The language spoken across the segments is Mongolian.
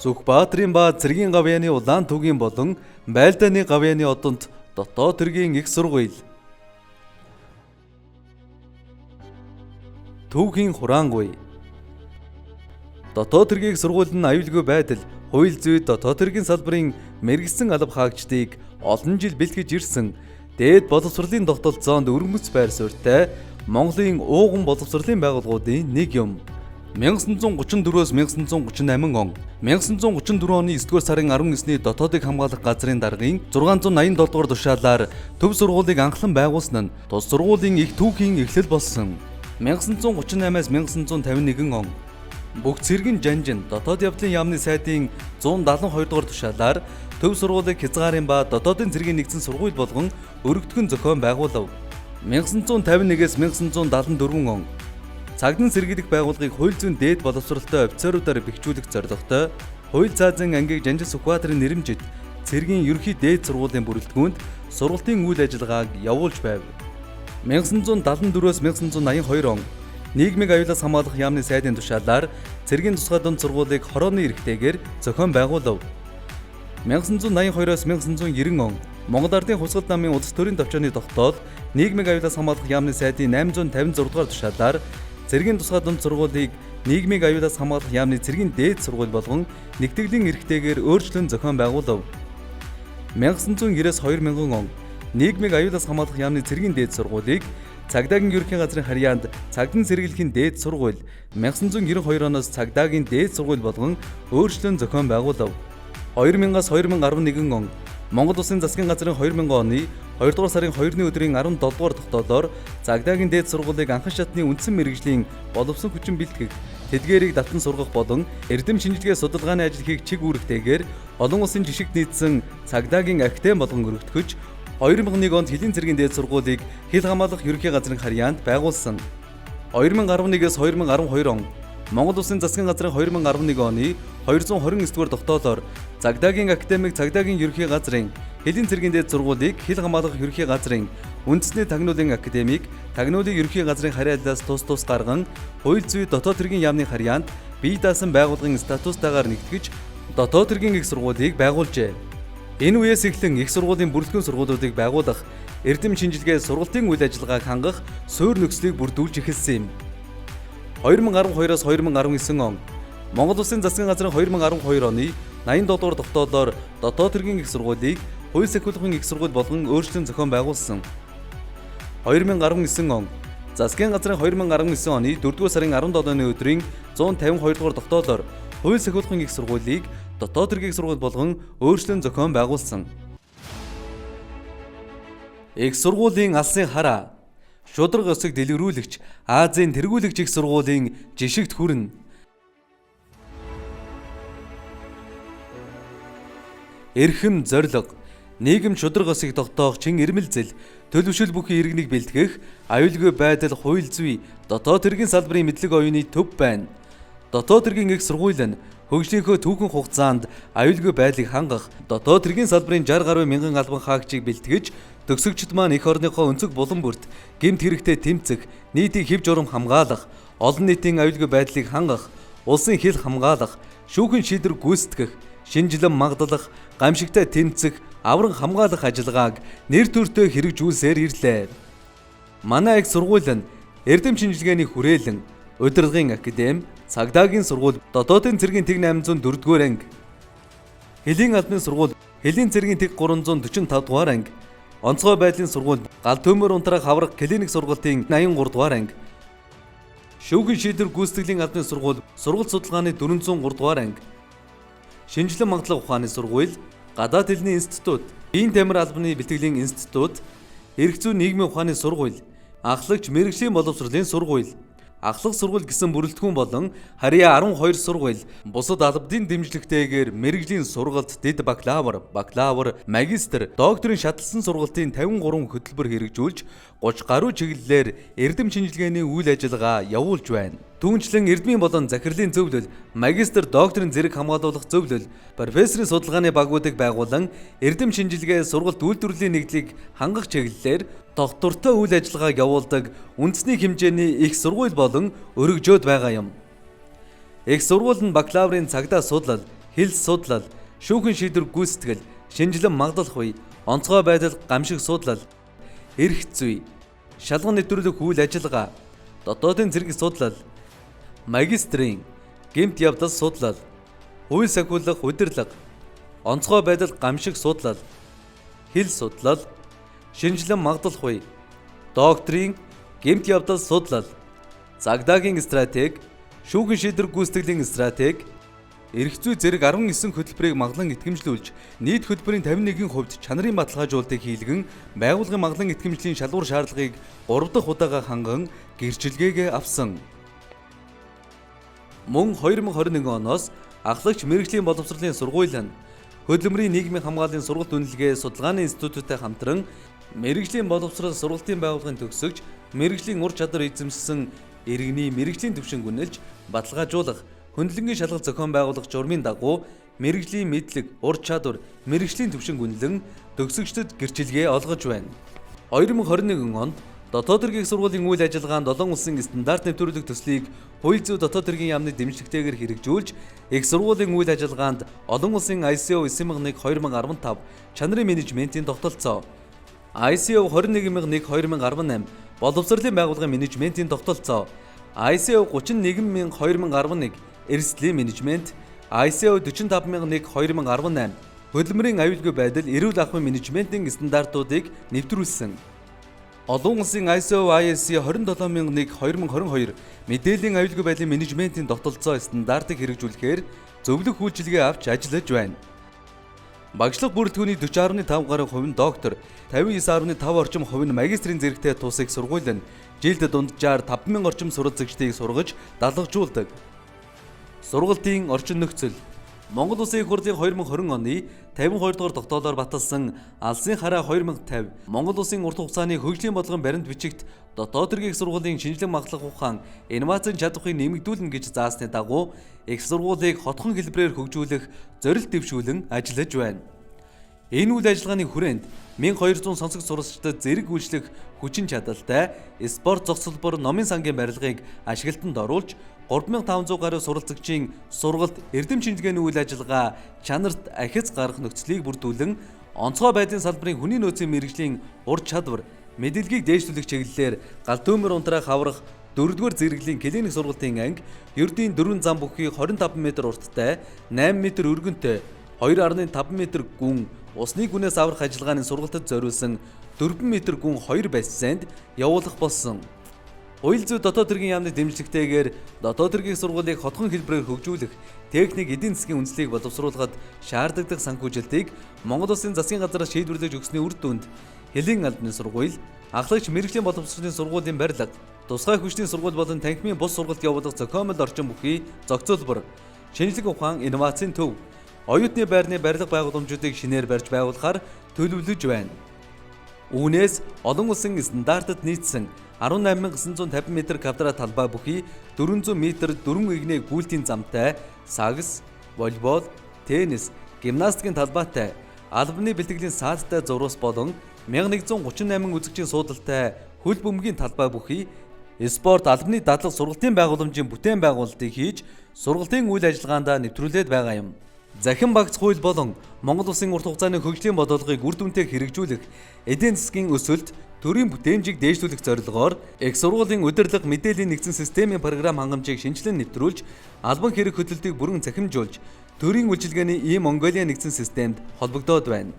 Сүхбаатарын ба Цэргийн гавьяаны улаан түүгийн болон Байлдааны гавьяаны одонд дотоод хэргийн их сургууль. Түүхийн хураангуй. Дотоод хэргийн сургууль нь аюулгүй байдал, хууль зүйд дотоод хэргийн салбарын мэрэгсэн алба хаагчдыг олон жил бэлтгэж ирсэн дээд боловсролын тогтолцоонд өргөмөц байр суурьтай Монголын ууган боловсролын байгууллагуудын нэг юм. 1934-өөс 1938 он 1934 оны 9-р сарын 19-ний дотоодыг хамгаалах газрын даргын 687 дугаар тушаалаар төв сургуулийг анхлан байгуулсан нь тус сургуулийн их түүхийн эхлэл болсон. 1938-аас 1951 он бүх цэргийн жанжин дотоод явдлын яамны сайдын 172 дугаар тушаалаар төв сургуулийг хязгаарын ба дотоодын цэргийн нэгдсэн сургууль болгон өргөдгөн зохион байгуулав. 1951-ээс 1974 он Цагдын сэргийлэх байгууллагыг хууль зүйн дээд боловсролтой офицеруудаар бэхжүүлэх зорилготой хууль заазын ангийг Жанжин Сүхбаатарын нэрэмжит цэргийн ерөнхий дээд сургуулийн бүрэлдэхүүнд сургалтын үйл ажиллагааг явуулж байв. 1974-өөс 1982 он нийгмийг аюулаас хамгаалах яамны сайдын тушаалаар цэргийн тусгай дунд сургуулийг хорооны эрхтэйгээр зохион байгуулав. 1982-оос 1990 он Монгол Ардын Хувьсгал намын улс төрийн төвчөөний тогтоол нийгмийг аюулаас хамгаалах яамны сайдын 856 дугаар тушаалаар цэргийн тусгай дунд сургуулийг нийгмийг аюулаас хамгаалах яамны цэргийн дээд сургууль болгон нэгтгэлийн эрхтэйгээр өөрчлөн зохион байгуулав. 1990-ээс 2000 он нийгмийг аюулаас хамгаалах яамны цэргийн дээд сургуулийг Цагдаагийн ерөнхий газрын харьяанд цагдын сэргийлэхийн дээд сургууль 1992 оноос Цагдаагийн дээд сургууль болгон өөрчлөн зохион байгуулав. 2000-аас 2011 он Монгол Улсын засгийн газрын 2000 оны 2 дугаар сарын 2-ны өдрийн 17 дугаар тогтоолоор Цагдаагийн дээд сургуулийг анхан шатны үндсэн мэргэжлийн боловсон хүчин бэлтгэх, тэдгээрийг татан сургах болон эрдэм шинжилгээ судалгааны ажил хийх чиг үүрэгтэйгээр олон улсын жишигт нийцсэн Цагдаагийн академи болгон өргөтгөж 2001 онд Хилийн цэргийн дээд сургуулийг хил хамгаалах ерөнхий газрын харьяанд байгуулсан. 2011-ээс 2012 он Монгол Улсын засгийн газрын 2011 оны 229 дугаар тогтоолоор Цагдаагийн академиг Цагдаагийн ерөнхий газрын Хилийн цэргийн дээд сургуулийг хил хамгаалах ерөнхий газрын үндэсний тагнуулын академиг тагнуулын ерөнхий газрын харьяалаас тус гарган хууль зүй дотоод хэргийн яамны харьяанд бие даасан байгууллагын статустайгаар нэгтгэж дотоод хэргийн их сургуулийг байгуулжээ. Энэ үеэс эхлэн их сургуулийн бүрэлдэхүүн сургуулиудыг байгуулах, эрдэм шинжилгээ сургалтын үйл ажиллагааг хангах суурь нөхцөлийг бүрдүүлж эхэлсэн юм. 2012-оос 2019 он Монгол Улсын засгийн газрын 2012 оны 87 дугаар тогтоолоор дотоод хэргийн их сургуулийг хууль сахиулахын их сургууль болгон өөрчлөн зохион байгуулсан. 2019 он засгийн газрын 2019 оны 4 дугаар сарын 17-ны өдрийн 152 дугаар тогтоолоор хууль сахиулахын их сургуулийг дотоод хэргийн сургууль болгон өөрчлөн зохион байгуулсан. Их сургуулийн алсын хараа шудраг өсөг дэлгэрүүлэгч Азийн тэргүүлэгч их сургуулийн жишигт хүрнэ. Эрхэм зориг нийгэм шудраг өсөг тогтоох чин ирмэлзэл төлөвшил бүхий иргэнийг бэлтгэх аюулгүй байдал хууль зүй дотоод хэргийн салбарын мэдлэг оюуны төв байна. Дотоод хэргийн их сургууль нь хөгжлийнхөө түүхэн хугацаанд аюулгүй байдлыг хангах, дотоод хэргийн салбарын 60 гаруй мянган албан хаагчийг бэлтгэж, төгсөгчд маань эх орныхоо өнцөг булан бүрт гэмт хэрэгтээ тэмцэх, нийтийг хэв журам хамгаалах, олон нийтийн аюулгүй байдлыг хангах, улсын хил хамгаалах, шүүхэн шийдвэр гүйцэтгэх, шинжилэн магдлах, гамшигтай тэмцэх, авран хамгаалах ажиллагааг нэр төртөө хэрэгжүүлсээр ирлээ. Манай их сургууль нь эрдэм шинжилгээний хүрээлэн, удирдлагын академи, Цагдаагийн сургууль, дотоодын цэргийн тэг 804-р анги, Хилийн албаны сургууль, Хилийн цэргийн тэг 345-р анги, онцгой байдлын сургууль, гал төмөр унтраах аврах клиник сургалтын 83-р анги, шүүхэн шийдвэр гүйцэтгэлийн албаны сургууль, сургалт судалгааны 403-р анги, шинжилэн магдлах ухааны сургууль, гадаад хэлний институт, биеийн тамир албаны бэлтгэлийн институт, эрх зүйн нийгмийн ухааны сургууль, ахлагч мэргэжлийн боловсролын сургууль, ахлах сургууль гэсэн бүрэлдэхүүн болон харьяа 12 сургууль, бусад албадын дэмжлэгтэйгээр мэргэжлийн сургалт, дэд бакалавр, магистр, докторийн шатлсан сургалтын 53 хөтөлбөр хэрэгжүүлж 30 гаруй чиглэлээр эрдэм шинжилгээний үйл ажиллагаа явуулж байна. Түүнчлэн эрдмийн болон захирлын зөвлөл, магистр, докторийн зэрэг хамгаалуулах зөвлөл, профессорын судалгааны багуудыг байгуулан эрдэм шинжилгээ сургалт үйлдвэрлэлийн нэгдлийг хангах чиглэлээр тогтвортой үйл ажиллагааг явуулдаг үндэсний хэмжээний их сургууль болон өргөжөөд байгаа юм. Их сургууль нь бакалаврын цагдаа судлал, Хэлс судлал, шүүхэн шийдвэр гүйцэтгэл, шинжилэн магадлах үе, онцгой байдал, гамшиг судлал, эрх зүй, шалган нэвтрүүлэх үйл ажиллагаа, дотоодын зэрэг судлал, магистрийн гэмт явдал судлал, хууль сахиулах удирдлага, онцгой байдал, гамшиг судлал, хэл судлал, шинжилэн магадлах үе, докторийн гэмт явдал судлал, цагдаагийн стратеги, шүүхэн шийдвэр гүйцэтгэлийн стратеги, эрх зүй зэрэг 19 хөтөлбөрийг маглан итгэмжлүүлж, нийт хөтөлбөрийн 51% чанарын баталгаажуулалтыг хийлгэн, байгууллагын маглан итгэмжлийн шалгуур шаардлагыг 3 дахь удаага ханган гэрчилгээгээ авсан. Мөн 2021 оноос ахлагч мэргэжлийн боловсролын сургууль нь хөдөлмөрийн нийгмийн хамгааллын сургалт үнэлгээ судалгааны институттай хамтран мэргэжлийн боловсрол сургалтын байгууллагын төгсөгч мэргэжлийн ур чадвар эзэмшсэн иргэний мэргэжлийн түвшин гүнэлж баталгаажуулах хөндлөнгийн шалгалт зохион байгуулах журмын дагуу мэргэжлийн мэдлэг, ур чадвар, мэргэжлийн түвшин гүнлэн төгсөгчдөд гэрчилгээ олгож байна. 2021 онд дотоод хэргийн сургуулийн үйл ажиллагаанд олон улсын стандарт нэвтрүүлэх төслийг хууль зүйн дотоод хэргийн яамны дэмжлэгтэйгээр хэрэгжүүлж, их сургуулийн үйл ажиллагаанд олон улсын ICO 9001/2015 чанарын менежментийн тогтолцоо, ICO 21001/2018 боловсролын байгууллагын менежментийн тогтолцоо, ICO 31000/2011 эрсдлийн менежмент, ICO 45001/2018 хөдөлмөрийн аюулгүй байдал, эрүүл ахуйн менежментийн стандартуудыг нэвтрүүлсэн. Олон улсын ISO ISC 27001/2022 мэдээллийн аюулгүй байдлын менежментийн тогтолцоо стандартыг хэрэгжүүлэхээр зөвлөх үйлчилгээ авч ажиллаж байна. Багшлах бүрэлдэхүүний 40.5% нь доктор, 59.5% орчим хувь нь магистрийн зэрэгтэй тусыг сургууль нь жилд дунджаар 5000 орчим сурвалжлагчдыг сургаж дадлгажуулдаг. Сургалтын орчин нөхцөл. Монгол Улсын их хурлын 2020 оны 52 дугаар тогтоолоор баталсан Алсын хараа 2050 Монгол Улсын урт хугацааны хөгжлийн бодлогын баримт бичигт дотоод хэргийн их сургуулийн шинжилгээ магадлах ухаан, инновацийн чадварыг нэмэгдүүлнэ гэж заасны дагуу их сургуулийг хотхон хэлбэрээр хөгжүүлэх зорилт дэвшүүлэн ажиллаж байна. Энэ үйл ажиллагааны хүрээнд 1200 сонсогч сурвалжчдад зэрэг үйлчлэх хүчин чадалтай спорт зохицолбор номын сангийн барилгыг ашиглалтанд оруулж 3500 гаруй суралцагчийн сургалт, эрдэм шинжилгээний үйл ажиллагаа чанарт ахиц гарах нөхцөлийг бүрдүүлэн онцгой байдлын салбарын хүний нөөцийн мэргэжлийн ур чадвар, мэдээллийг дээшлүүлэх чиглэлээр Галтөмөр унтраах аврах 4-р зэрэглэлийн клиник сургалтын анги, ердийн 4 зам бүхий 25 м урттай, 8 м өргөнтэй, 2.5 м гүн усны гүнээс аврах ажиллагааны сургалтад зориулсан 4 м гүн 2 бассейнд явуулах болсон. Хууль зүйн дотоод хэргийн яамны дэмжлэгтэйгээр дотоод хэргийн сургуулийг хотхон хэлбэрээр хөгжүүлэх, техник, эдийн засгийн үндэслэлийг боловсруулахад шаардлагатай санхүүжилтийг Монгол Улсын засгийн газраас шийдвэрлэж өгсөний үр дүнд Хэлийн албаны сургууль, ахлагч мэргэжлийн боловсролын сургуулийн барилга, тусгай хүчний сургууль болон танхимын бус сургалт явуулах зохиомжтой орчин бүхий зохицуулбар, шинжлэх ухаан, инновацийн төв, оюутны байрны барилга байгууламжуудыг шинээр барьж байгуулахаар төлөвлөж байна. Үүнээс олон улсын стандартад нийцсэн 18950 м квадрат талбай бүхий 400 м дөрвөн игнээ гүйлтийн замтай, сагс, волейбол, теннис, гимнастикийн талбайтай, албаны бэлтгэлийн саадтай зурвас болон 1138 үзэгчийн суудалтай хөл бөмбөгийн талбай бүхий спорт, албаны дадлаг сургалтын байгууламжийн бүтээн байгуулалтыг хийж сургалтын үйл ажиллагаанд нэвтрүүлээд байгаа юм. Захин багц хууль болон Монгол Улсын урт хугацааны хөгжлийн бодлогыг үр дүнтэй хэрэгжүүлэх, эдийн засгийн өсөлт, төрийн бүтээмжийг дээшлүүлэх зорилгоор их сургуулийн удирдлага, мэдээллийн нэгдсэн системийн програм хангамжийг шинжилэн нэвтрүүлж, албан хэрэг хөдөлтийг бүрэн цахимжуулж, төрийн үйлчилгээний Монголиа нэгдсэн системд холбогдоод байна.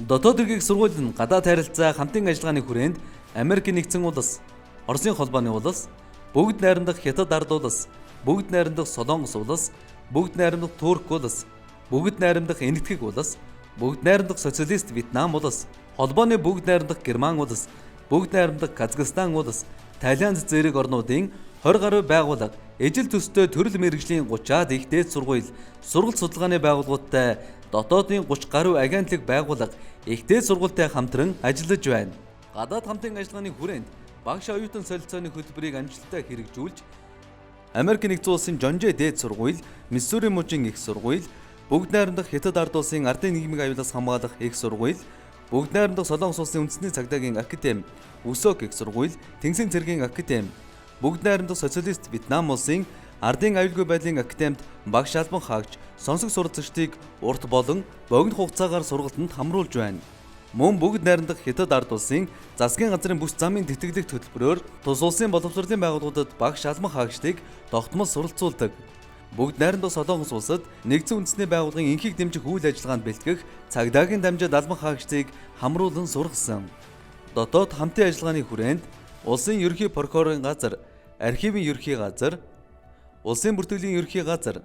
Дотоод хэргийн сургууль нь гадаад харилцаа, хамтын ажиллагааны хүрээнд Америк нэгдсэн улс, Оросын холбооны улс, бүгд найрамдах Хятад ард улс, бүгд найрамдах Солонгос улс, бүгд найрамдах Турк улс, бүгд найрамдах Энэтхэг улс, бүгд найрамдах социалист Вьетнам улс, холбооны бүгд найрамдах Герман улс, бүгд найрамдах Казахстан улс, Таиланд зэрэг орнуудын 20 гаруй байгууллага, ижил төстэй төрөл мэргэжлийн 30-аад их дээд сургууль, сургалт судалгааны байгууллагуудтай, дотоодын 30 гаруй агентлаг байгууллага, их дээд сургуультай хамтран ажиллаж байна. Гадаад хамтын ажиллагааны хүрээнд багш оюутан солилцооны хөтөлбөрийг амжилттай хэрэгжүүлж, Америк нэгдсэн улсын Жонжэ дээд сургууль, Миссури мужийн их сургууль, бүгд найрамдах Хятад ард улсын ардын нийгмийн аюулаас хамгаалах их сургууль, бүгд найрамдах Солонгос улсын үндэсний цагдаагийн академи, УСОК их сургууль, Тэнгисийн цэргийн академи, бүгд найрамдах социалист Вьетнам улсын Ардын аюулгүй байдлын академид багш албан хаагч сонсог суралцагчдыг урт болон богино хугацаагаар сургалтанд хамруулж байна. Мөн бүгд найрамдах Хятад ард улсын засгийн газрын бүс замын тэтгэлэг хөтөлбөрөөр тус улсын боловсролын байгууллагуудад багш албан хаагчдыг тогтмол суралцуулдаг. Бүгд найрамдах Солонгос улсад нэгдсэн үндэсний байгууллагын энхийг дэмжих үйл ажиллагаанд бэлтгэх цагдаагийн дамжаад албан хаагчдыг хамруулан сургасан. Дотоод хамтын ажиллагааны хүрээнд улсын ерөнхий прокурорын газар, архивын ерөнхий газар, улсын бүртгэлийн ерөнхий газар,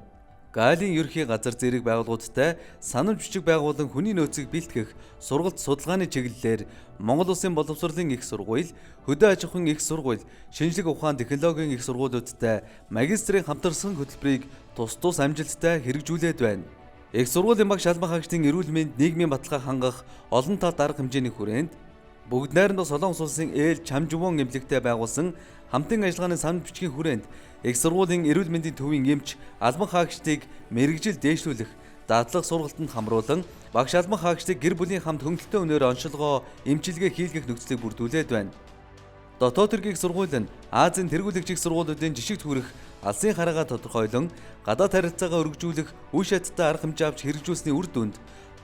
гаалын ерөнхий газар зэрэг байгууллагуудтай санамж бичиг байгуулан хүний нөөцийг бэлтгэх сургалт судалгааны чиглэлээр Монгол Улсын боловсролын их сургууль, хөдөө аж ахуйн их сургууль, шинжлэх ухаан технологийн их сургуулиудтай магистрийн хамтарсан хөтөлбөрийг тус амжилттай хэрэгжүүлээд байна. Их сургуулийн багш албан хаагчдын эрүүл мэнд, нийгмийн баталгаа хангах олон талт арга хэмжээний хүрээнд бүгд найрамдах Солонгос улсын Ээл Чамжвон эмнэлэгтэй байгуулсан хамтын ажиллагааны санамж бичгийн хүрээнд их сургуулийн эрүүл мэндийн төвийн эмч албан хаагчдыг мэрэгжил дээшлүүлэх, дадлах сургалтанд хамруулан багш албан хаагчдыг гэр бүлийн хамт хөнгөлөлтөө өнөөр онцлогоо эмчилгээ хийлгэх нөхцөлийг бүрдүүлээд байна. Дотоод хэргийн их сургууль нь Азийн тэргүүлэгч их сургуулиудын жишигт хүрэх алсын хараагаа тодорхойлон гадаад харилцаагаа өргөжүүлэх үе шаттай арга хэмжээ авч хэрэгжүүлсэний үр дүнд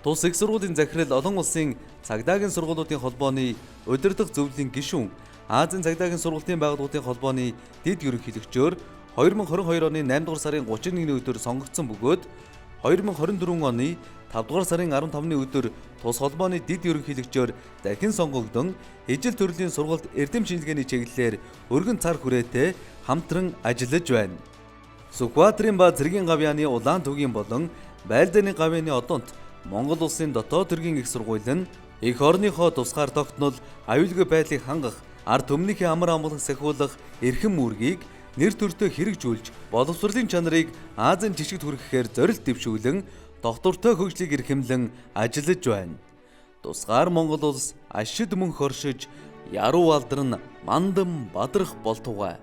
тус их сургуулийн захирал олон улсын цагдаагийн сургуулиудын холбооны удирдах зөвлөлийн гишүүн, Азийн цагдаагийн сургалтын байгууллагын холбооны дэд ерөнхийлөгчөөр 2022 оны 8 дугаар сарын 31-ний өдөр сонгогдсон бөгөөд 2024 оны 5 дугаар сарын 15-ны өдөр тус холбооны дэд ерөнхийлөгчөөр дахин сонгогдсон ижил төрлийн сургалт эрдэм шинжилгээний чиглэлээр өргөн цар хүрээтэй хамтран ажиллаж байна. Сүхбаатарын ба Цэргийн гавьяаны улаан төвгийн болон Байлдааны гавьяаны одоонт Монгол Улсын дотоод хэргийн их сургууль нь эх орныхоо тусгаар тогтнол аюулгүй байдлыг хангах, ард түмнийхээ амар амгалан сахиулах эрхэм үүргийг нэр төртөө хэрэгжүүлж, боловсролын чанарыг Азийн жишгт хүрэхээр зорилт дэвшүүлэн доктортой хөгжлийг эрхэмлэн ажиллаж байна. Тусгаар Монгол улс ашид мөнх оршиж, яруу алдарн мандам бадрах болтугай.